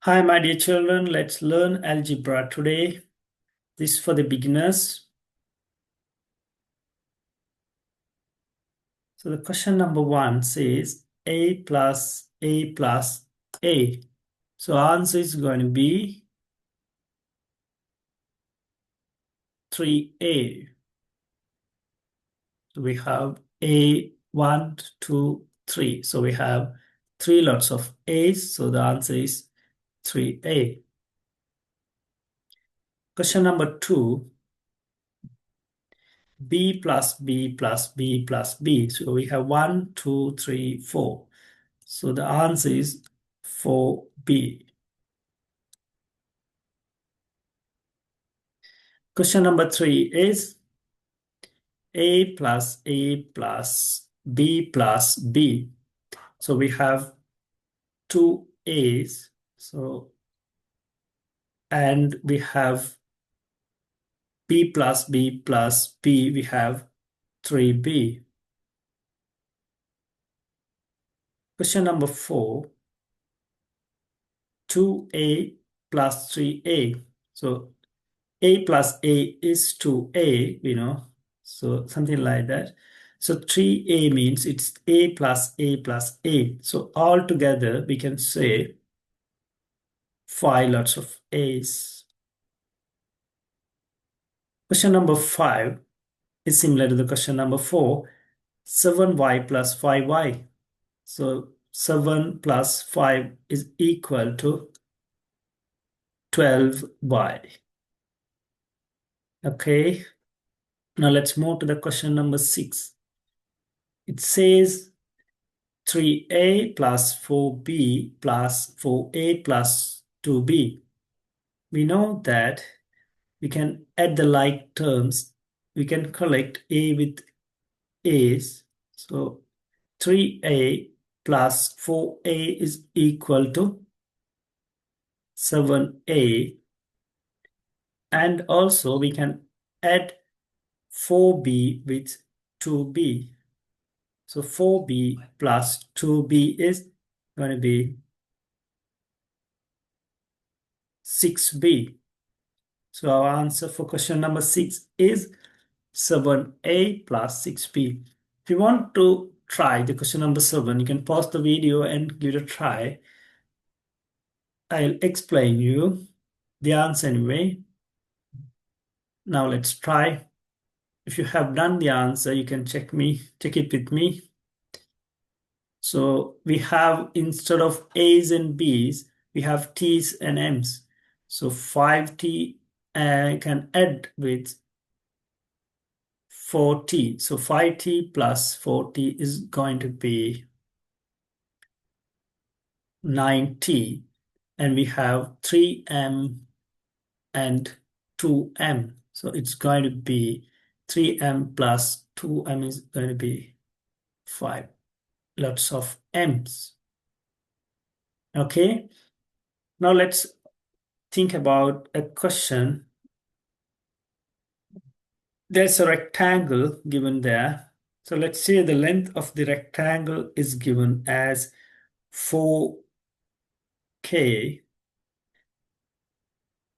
Hi, my dear children. Let's learn algebra today. This is for the beginners. So the question number 1 says a plus a plus a. So answer is going to be 3a. So we have a 1, 2, 3. So we have 3 lots of a's. So the answer is 3a. Question number 2. B plus B plus B plus B. So we have 1, 2, 3, 4. So the answer is 4B. Question number 3 is A plus A plus B plus B. So we have two A's. And we have B plus B plus B. We have 3B. Question number 4. 2A plus 3A. So A plus A is 2A, so something like that. So 3A means it's A plus A plus A. So altogether, we can say 5 lots of A's. Question number 5 is similar to the question number 4. 7y plus 5y. So 7 plus 5 is equal to 12y. Okay. Now let's move to the question number 6. It says 3a plus 4b plus 4a plus 2b. We know that we can add the like terms. We can collect a with a's. So 3a plus 4a is equal to 7a. And also we can add 4b with 2b. So 4b plus 2b is going to be 6b. So our answer for question number 6 is 7a plus 6b. If you want to try the question number 7, you can pause the video and give it a try. I'll explain you the answer anyway. Now let's try. If you have done the answer, you can check it with me. So we have, instead of A's and B's, we have T's and M's. So 5T can add with 4T. So 5T plus 4T is going to be 9T. And we have 3M and 2M. So it's going to be 3M plus 2M is going to be 5. Lots of M's. Okay. Now let's think about a question. There's a rectangle given there. So let's say the length of the rectangle is given as 4K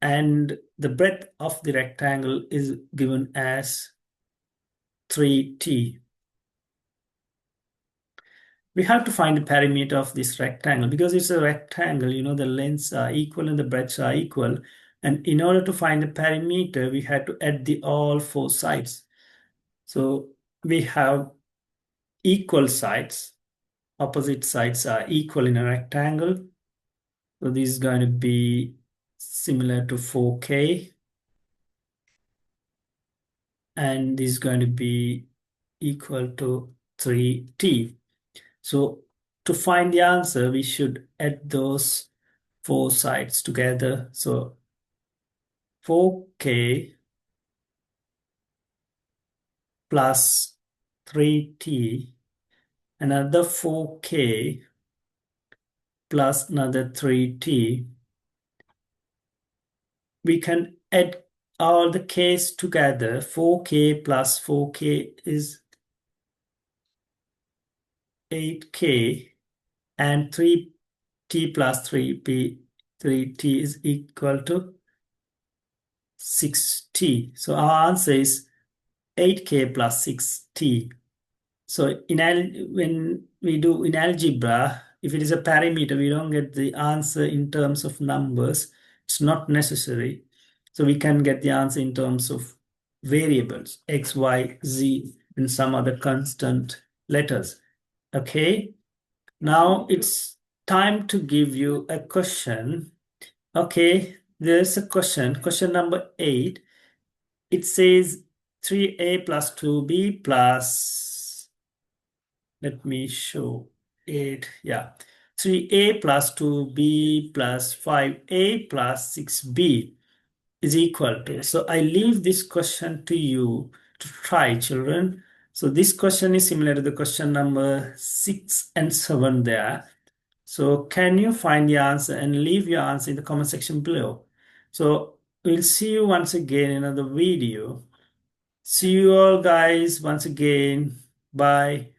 and the breadth of the rectangle is given as 3T. We have to find the perimeter of this rectangle because it's a rectangle, the lengths are equal and the breadths are equal. And in order to find the perimeter, we had to add all 4 sides. So we have equal sides. Opposite sides are equal in a rectangle. So this is going to be similar to 4K. And this is going to be equal to 3T. So to find the answer, we should add those 4 sides together. So 4K plus 3T, another 4K plus another 3T. We can add all the k's together. 4K plus 4K is 8K and 3T plus 3P 3t is equal to 6t. So our answer is 8k plus 6t. So when we do in algebra, if it is a parameter, we don't get the answer in terms of numbers. It's not necessary. So we can get the answer in terms of variables, x, y, z, and some other constant letters. Okay. Now it's time to give you a question. Okay. There's a question. Question number 8. It says 3a plus 2b plus, let me show it. Yeah. 3a plus 2b plus 5a plus 6b is equal to. So I leave this question to you to try, children. So this question is similar to the question number 6 and 7 there. So can you find the answer and leave your answer in the comment section below. So we'll see you once again in another video. See you all guys once again. Bye.